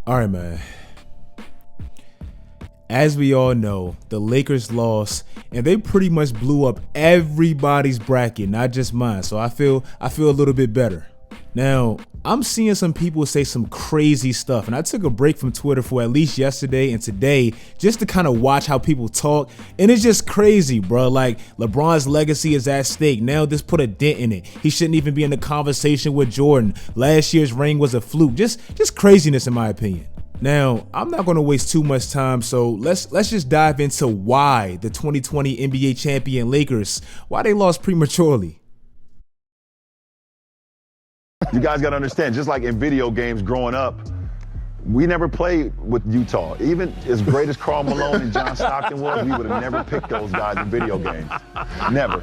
All right, man. As we all know, the Lakers lost, and they pretty much blew up everybody's bracket, not just mine. So I feel a little bit better. Now, I'm seeing some people say some crazy stuff, and I took a break from Twitter for at least yesterday and today just to kind of watch how people talk, and it's just crazy, bro. Like, LeBron's legacy is at stake. Now this put a dent in it. He shouldn't even be in the conversation with Jordan. Last year's ring was a fluke. Just craziness, in my opinion. Now, I'm not going to waste too much time, so let's just dive into why the 2020 NBA champion Lakers, why they lost prematurely. You guys got to understand, just like in video games growing up, we never played with Utah. Even as great as Karl Malone and John Stockton was, we would have never picked those guys in video games. Never.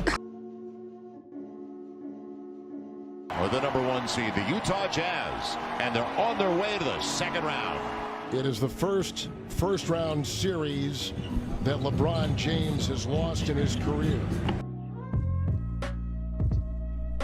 Or the number 1 seed, the Utah Jazz, and they're on their way to the second round. It is the first round series that LeBron James has lost in his career.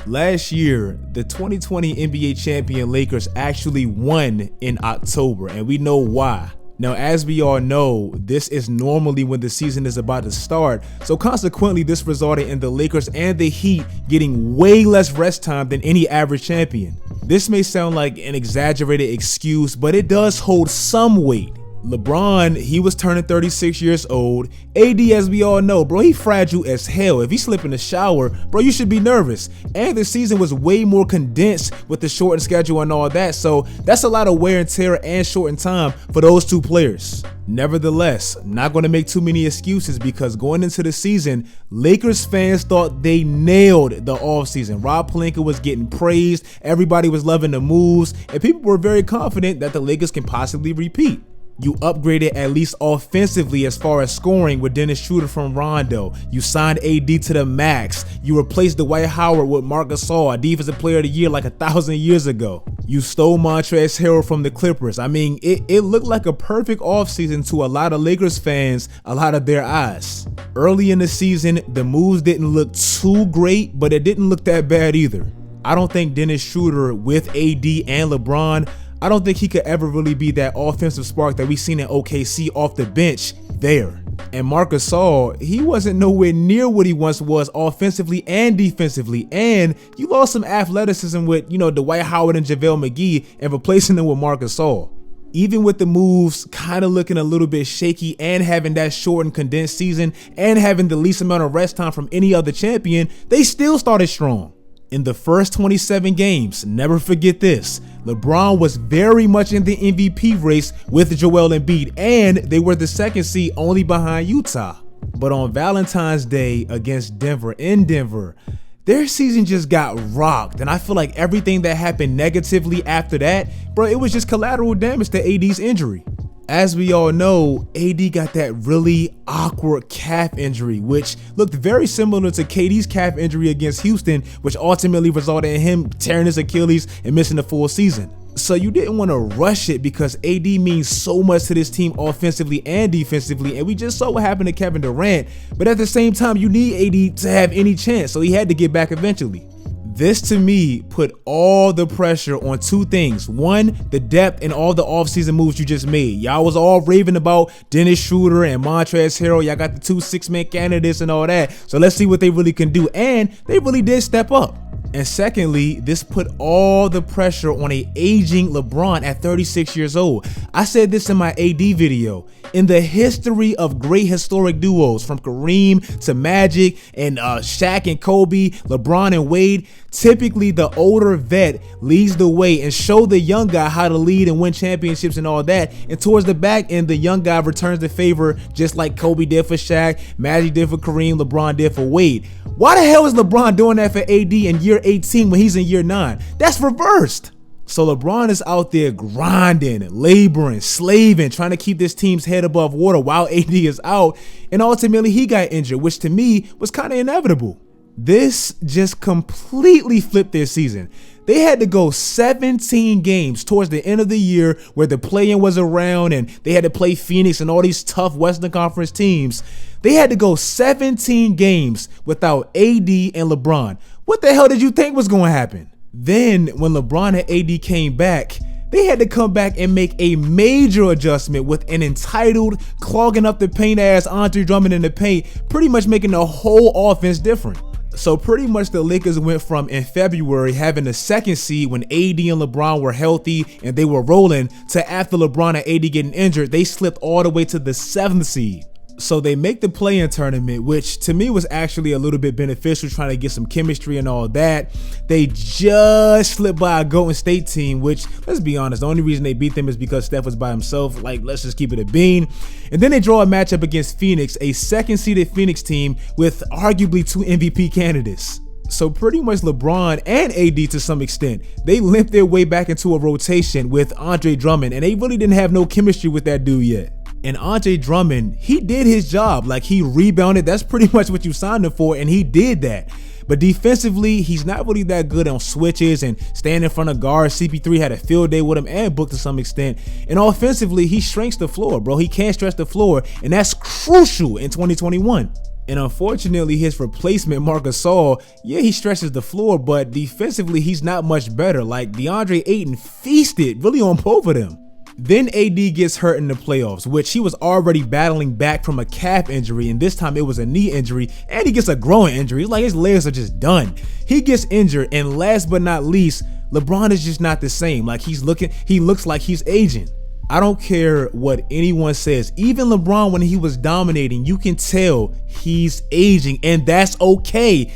Last year, the 2020 NBA champion Lakers actually won in October, and we know why. Now, as we all know, this is normally when the season is about to start, so consequently this resulted in the Lakers and the Heat getting way less rest time than any average champion. This may sound like an exaggerated excuse, but it does hold some weight. LeBron, he was turning 36 years old. AD, as we all know, bro, he fragile as hell. If he slip in the shower, bro, you should be nervous. And the season was way more condensed with the shortened schedule and all that, so that's a lot of wear and tear and shortened time for those two players. Nevertheless, not going to make too many excuses because going into the season, Lakers fans thought they nailed the offseason. Rob Pelinka was getting praised, everybody was loving the moves, and people were very confident that the Lakers can possibly repeat. You upgraded at least offensively as far as scoring with Dennis Schroeder from Rondo. You signed AD to the max. You replaced Dwight Howard with Marc Gasol, a defensive player of the year like 1,000 years ago. You stole Montrezl Harrell from the Clippers. I mean, it looked like a perfect offseason to a lot of Lakers fans, a lot of their eyes. Early in the season, the moves didn't look too great, but it didn't look that bad either. I don't think Dennis Schroeder with AD and LeBron, I don't think he could ever really be that offensive spark that we seen in OKC off the bench there. And Marc Gasol, he wasn't nowhere near what he once was offensively and defensively. And you lost some athleticism with, Dwight Howard and JaVale McGee and replacing them with Marc Gasol. Even with the moves kind of looking a little bit shaky and having that short and condensed season and having the least amount of rest time from any other champion, they still started strong. In the first 27 games, never forget this, LeBron was very much in the MVP race with Joel Embiid, and they were the second seed only behind Utah. But on Valentine's Day against Denver in Denver, their season just got rocked, and I feel like everything that happened negatively after that, bro, it was just collateral damage to AD's injury. As we all know, AD got that really awkward calf injury, which looked very similar to KD's calf injury against Houston, which ultimately resulted in him tearing his Achilles and missing the full season. So you didn't want to rush it because AD means so much to this team offensively and defensively, and we just saw what happened to Kevin Durant, but at the same time, you need AD to have any chance, so he had to get back eventually. This to me put all the pressure on two things. One, the depth and all the offseason moves you just made. Y'all was all raving about Dennis Schroeder and Montrezl Harrell. Y'all got the 2 6-man candidates and all that. So let's see what they really can do. And they really did step up. And secondly, this put all the pressure on an aging LeBron at 36 years old. I said this in my AD video. In the history of great historic duos, from Kareem to Magic and Shaq and Kobe, LeBron and Wade, typically the older vet leads the way and show the young guy how to lead and win championships and all that. And towards the back end, the young guy returns the favor just like Kobe did for Shaq, Magic did for Kareem, LeBron did for Wade. Why the hell is LeBron doing that for AD in year 18 when he's in year 9? That's reversed. So LeBron is out there grinding, laboring, slaving, trying to keep this team's head above water while AD is out, and ultimately he got injured, which to me was kind of inevitable. This just completely flipped their season. They had to go 17 games towards the end of the year where the play-in was around and they had to play Phoenix and all these tough Western Conference teams. They had to go 17 games without AD and LeBron. What the hell did you think was going to happen? Then when LeBron and AD came back, they had to come back and make a major adjustment with an entitled, clogging up the paint ass Andre Drummond in the paint, pretty much making the whole offense different. So pretty much the Lakers went from in February having the 2nd seed when AD and LeBron were healthy and they were rolling, to after LeBron and AD getting injured, they slipped all the way to the 7th seed. So they make the play-in tournament, which to me was actually a little bit beneficial, trying to get some chemistry and all that. They just slipped by a Golden State team, which, let's be honest, the only reason they beat them is because Steph was by himself. Like, let's just keep it a bean. And then they draw a matchup against Phoenix, a 2nd-seeded Phoenix team with arguably 2 MVP candidates. So pretty much LeBron and AD to some extent, they limped their way back into a rotation with Andre Drummond, and they really didn't have no chemistry with that dude yet. And Andre Drummond, he did his job. Like, he rebounded. That's pretty much what you signed him for, and he did that. But defensively, he's not really that good on switches and standing in front of guards. CP3 had a field day with him, and Book to some extent. And offensively, he shrinks the floor, bro. He can't stretch the floor, and that's crucial in 2021. And unfortunately, his replacement, Marc Gasol, yeah, he stretches the floor, but defensively, he's not much better. Like, DeAndre Ayton feasted really on both of them. Then AD gets hurt in the playoffs, which he was already battling back from a calf injury, and this time it was a knee injury, and he gets a growing injury. It's like his legs are just done. He gets injured, and last but not least, LeBron is just not the same. Like, he looks like he's aging. I don't care what anyone says. Even LeBron, when he was dominating, you can tell he's aging, and that's okay.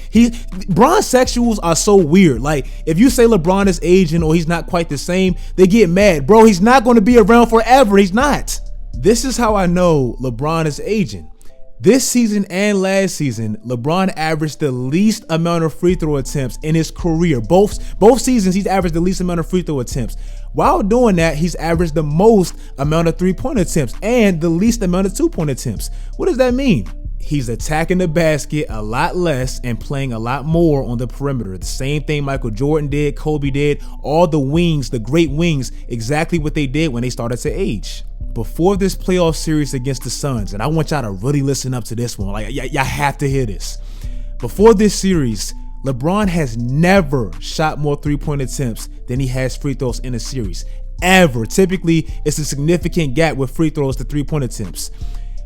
Bron sexuals are so weird. Like, if you say LeBron is aging or he's not quite the same, they get mad. Bro, he's not going to be around forever. He's not. This is how I know LeBron is aging. This season and last season, LeBron averaged the least amount of free throw attempts in his career. Both seasons, he's averaged the least amount of free throw attempts. While doing that, he's averaged the most amount of three-point attempts and the least amount of two-point attempts. What does that mean? He's attacking the basket a lot less and playing a lot more on the perimeter. The same thing Michael Jordan did, Kobe did, all the wings, the great wings, exactly what they did when they started to age. Before this playoff series against the Suns, and I want y'all to really listen up to this one, like y'all have to hear this. Before this series, LeBron has never shot more three-point attempts than he has free throws in a series, ever. Typically, it's a significant gap with free throws to three-point attempts.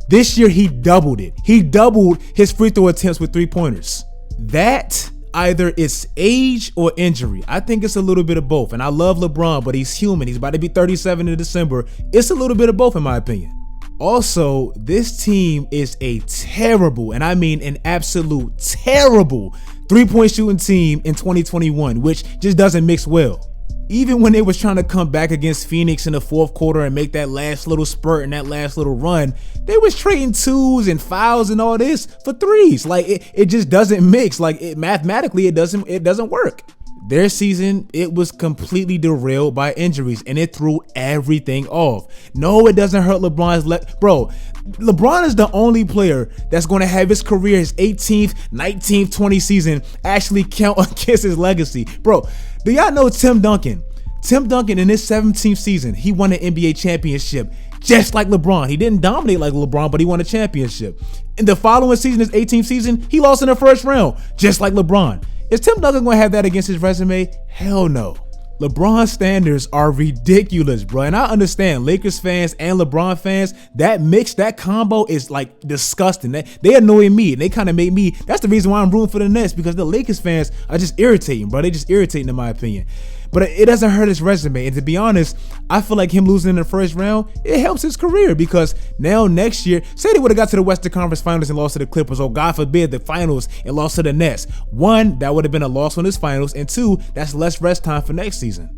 This year, he doubled it. He doubled his free throw attempts with three-pointers. That, either it's age or injury. I think it's a little bit of both. And I love LeBron, but he's human. He's about to be 37 in December. It's a little bit of both, in my opinion. Also, this team is a terrible, and I mean an absolute terrible, three-point shooting team in 2021, which just doesn't mix well. Even when they was trying to come back against Phoenix in the fourth quarter and make that last little spurt and that last little run, they was trading twos and fouls and all this for threes. Like, it just doesn't mix. Like, mathematically, it doesn't work. Their season, it was completely derailed by injuries, and it threw everything off. No, it doesn't hurt LeBron's bro, LeBron is the only player that's going to have his career, his 18th, 19th, 20th season actually count against his legacy. Bro, do y'all know Tim Duncan? Tim Duncan in his 17th season, he won an NBA championship just like LeBron. He didn't dominate like LeBron, but he won a championship. In the following season, his 18th season, he lost in the first round, just like LeBron. Is Tim Duncan going to have that against his resume? Hell no. LeBron standards are ridiculous, bro. And I understand Lakers fans and LeBron fans, that mix, that combo is like disgusting. They annoy me, and they kind of make me, that's the reason why I'm rooting for the Nets, because the Lakers fans are just irritating, bro. They just irritating in my opinion. But it doesn't hurt his resume. And to be honest, I feel like him losing in the first round, it helps his career, because now next year, say they would have got to the Western Conference Finals and lost to the Clippers, or God forbid the finals and lost to the Nets. One, that would have been a loss on his finals, and two, that's less rest time for next season.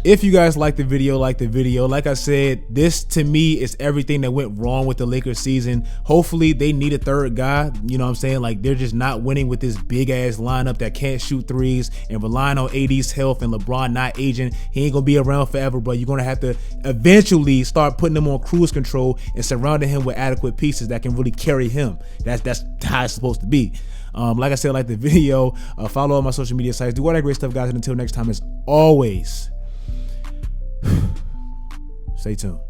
If you guys like the video, like I said, this to me is everything that went wrong with the Lakers season. Hopefully they need a third guy. You know what I'm saying? Like, they're just not winning with this big ass lineup that can't shoot threes and relying on AD's health and LeBron not aging. He ain't gonna be around forever, but you're gonna have to eventually start putting him on cruise control and surrounding him with adequate pieces that can really carry him. That's how it's supposed to be. Like I said, like the video, follow all my social media sites, do all that great stuff, guys. And until next time, as always, stay tuned.